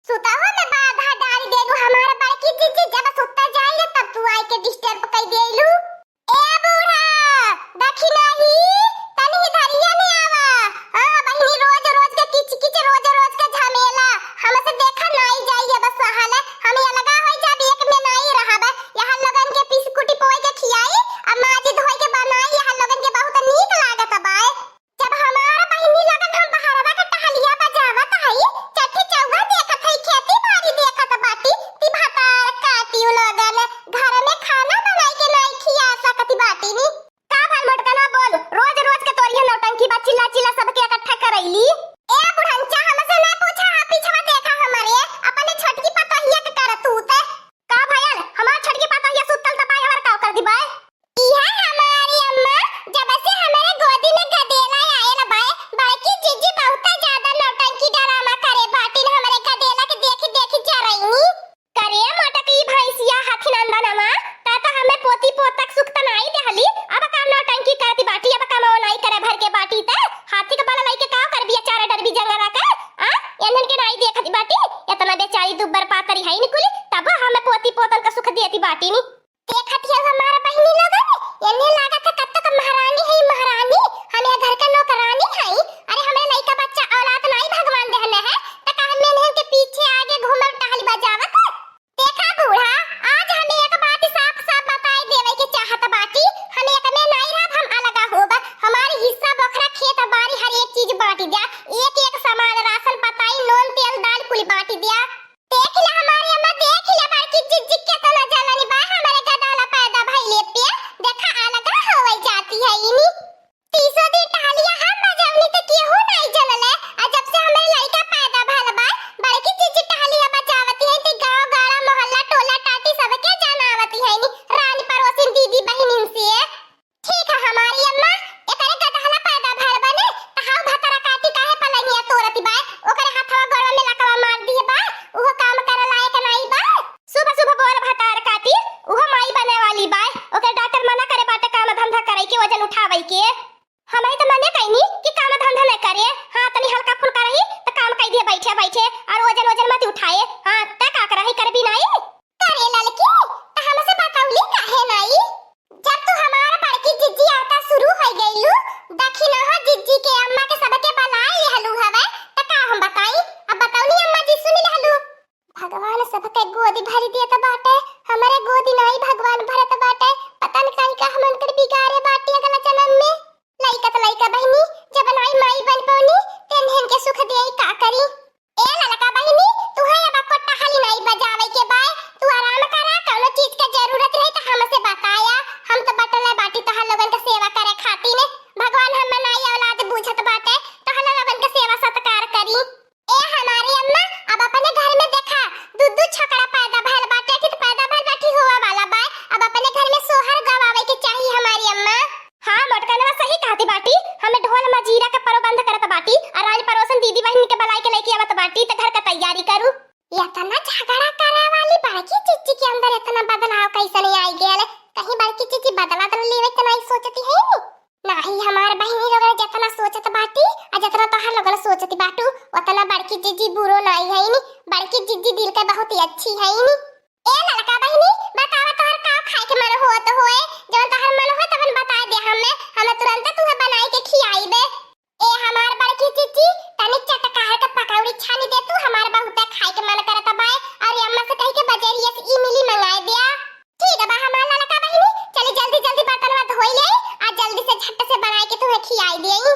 सुता हो मैं बाधा डाल देलू हमारा बड़की जीजी जब सुता जाइए तब तू आई के डिस्टर्ब कर देलू। ए बूढ़ा देखी नहीं तनी इधरिया नहीं आवा। हां बहिनी रोज रोज के किच किच रोज रोज का झमेला हमसे देखा नहीं जाइए बस हाल हम ये लगा होई जब एक में नहीं रहबे यहां लगन के बिस्कुटी पोई के खियाई आ माजी धोई के बनाई यहां लगन के बहुत नीक लागत बाए। जब हमारा बहिनी लगन हम बहारवा के टहलिया बजावत हई चट्टी चौगा देखत हई खेती बाड़ी देखत बाटी ती भाता काटी लगन घर में खाना बनाई के नहीं खिया सकती बाटी नी का भल मटकना बोल रोज रोज के तोरिया नौटंकी बा चिल्ला चिल्ला सबके इकट्ठा करैली। ए बुढ़ंचा हमसे ना पूछा पीछवा देखा हमारे अपने छोटकी पतहिया के कर तू ते का भयल हमार छोटकी पतहिया सुतल त बाय हर का कर दिबाय। इहा हमारी अम्मा जब से हमारे गोदी में गदेला आएला बाय बाकी जीजी बहुत ज्यादा नौटंकी डरामा करे बाटी ने हमारे गदेला के देखी देखी जरईनी करे मोटकी भैंसिया हाथी नंदनमा ता हमें पोती पोतक सुख त नहीं देहली अब का नौटंकी करती बाटी अब का नहीं करे भर के बाटी ते हाथी के बाला लई के का कर बिया चारा डर भी जंगला का आ एनन के नहीं देखती बाटी इतना बेचारी दुब्बर पातरी है निकुली तब हमें पोती पोतल का सुख देती बाटी नी देखत है हमारा बहिनी लगन एने लागत है कब तक महारानी है महारानी हमें घर का नौकरानी है। अरे हमें लइका बच्चा औलाद नहीं भगवान देहने है त का हम इन्हें के पीछे आगे घूमल टहल बजावत देखा बूढ़ा आज हमें एक बात साफ साफ बताई देवे के चाहत बाटी हम एक में नहीं रह हम अलगा होब हमारी हिस्सा बखरा खेत बाड़ी हर एक चीज बांटी दिया एक एक सामान राशन पताई नून तेल दाल कुल बांटी दिया। देख ले हमारी अम्मा देख ले बड़की जिज्जी के तना जलानी बा हमारे गदाला पैदा भइले पे देखा अलगा होवे जाती है इनी तीसो दी टहलिया हम बजावनी त केहू नहीं जनले आ जब से हमारे लड़का पैदा भल बा बड़की जिज्जी टहलिया बजावती है त गांव गाड़ा मोहल्ला टोला टाटी सबके जनावती है नी रानी पड़ोसी दीदी बहनिन से। ठीक है हमारी अम्मा एकरे गदाला पैदा भल बने त हाउ भतरा काटी काहे पलनिया तोरती बा ओकरे हाथवा गड़वा में लकवा मार दिए बा उहो काम करे लायक नहीं बा सुबह सुबह बोल भतार काटी उहो माई बने वाली बा ओकर डॉक्टर मना करे बाटे काम धंधा करे के वजन उठावे के हमें तो मने कहनी कि काम धंधा न करे हां तनी हल्का फुल्का रही त काम कई दे बैठे बैठे और वजन वजन मत उठाए हां त का करही कर भी नहीं करे ललकी त हमसे बताउली काहे नहीं जब तू हमारा बड़की जिज्जी आता शुरू हो गइलू देखी न हो जिज्जी के अम्मा के सबके बलाई लेहलू हवे त का हम बताई अब बताउनी अम्मा जी सुनी लेहलू भगवान सबके गोदी भरी दिए त बाटे हमारे गोदी नहीं भगवान भरत बाटे पता न काई का हमन कर बिगाड़े बाटी अगला जन्म में लइका त लइका बहिनी जब नहीं माई बन पौनी तेनहन के सुख देई का करी। ए ललका बहिनी तू है अब कोट्टा खाली नहीं बजावे के बाय तू आराम करा कोनो चीज के जरूरत रही त हमसे बताया हम त बटले बाटी तोहर लोगन के सेवा करे खाती ने भगवान हम बनाई औलाद बुझत बाटे तोहर लोगन के सेवा सत्कार करी। ए हमारी अम्मा अब अपने घर में देखा दूध छकड़ा पैदा भल बाटे कि पैदा भल बाटी हुआ वाला बा अब अपने घर में सोहर गवावे के चाहिए हमारी अम्मा। हां मटकनवा सही कहती बाटी हमें ढोल मजीरा के प्रबंध करत बाटी और राज पड़ोसन दीदी बहन के बलाई के लेके आवत बाटी त घर का तैयारी करू। इतना झगड़ा करे वाली बड़की चिच्ची के अंदर इतना बदलाव कैसे नहीं आई गेल कहीं बड़की चिच्ची बदला तो लेवे के नहीं सोचती है नहीं हमार बहिनी लोग जितना सोचत बाटी आ जितना तोहर लोग सोचती बाटू उतना बड़की जिज्जी बुरो नहीं है नी बड़की जिज्जी दिल के बहुत ही अच्छी है नी। ए ललका बहिनी बतावा तोहर का खाए के मन हो तो होए जब तोहर मन हो तबन बता दे हमें तुरंत तुहे बनाई के खियाई दे। ए हमार बड़की जिज्जी तनी चटकार के पकौड़ी छानी दे तू हमार बहुत खाए के मन करत बा और अम्मा से कह के बजरिया से इमली मंगाई दिया। ठीक है बा हमार ललका बहिनी चली जल्दी जल्दी बर्तनवा धोई ले आ जल्दी से झट से बनाई के तुम्हें खियाई देई।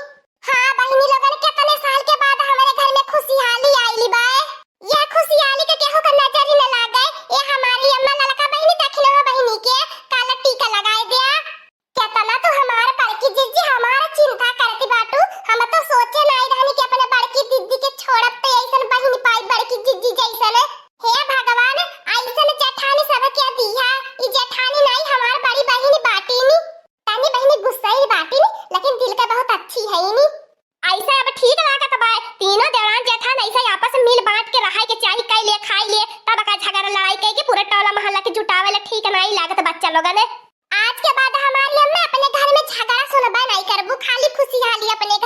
हां बहिनी लोगन कितने साल के बाद हमारे घर में खुशहाली आईली बा यह खुशहाली के केहू का नजर ही न लागे। ए हमारी अम्मा ललका बहिनी देखी न बहिनी के काला टीका लगाए दिया कितना तो हमारे बड़की जिज्जी हमारा चिंता करती बाटू हम तो सोचे नहीं रहनी कि अपने बड़की दीदी के छोड़ब तो ऐसन बहिनी पाई बड़की जिज्जी जैसन। हे भगवान ऐसन जेठानी सब के दिया ई जेठानी नहीं हमार बड़ी बहिनी बाटी नी तानी बहिनी गुस्सा ही बाटी नी लेकिन दिल का बहुत अच्छी है नी ऐसा अब ठीक लागत बा तीनों देवरान जेठान ऐसा आपस में मिल बांट के रहाई के चाही कई ले खाई ले तब का झगड़ा लड़ाई कई के पूरे टोला मोहल्ला के जुटावे ले ठीक नहीं लागत बच्चा लोगन ने। आज के बाद हमारी अम्मा अपने घर में झगड़ा सुनबा नहीं करबू खाली खुशहाली अपने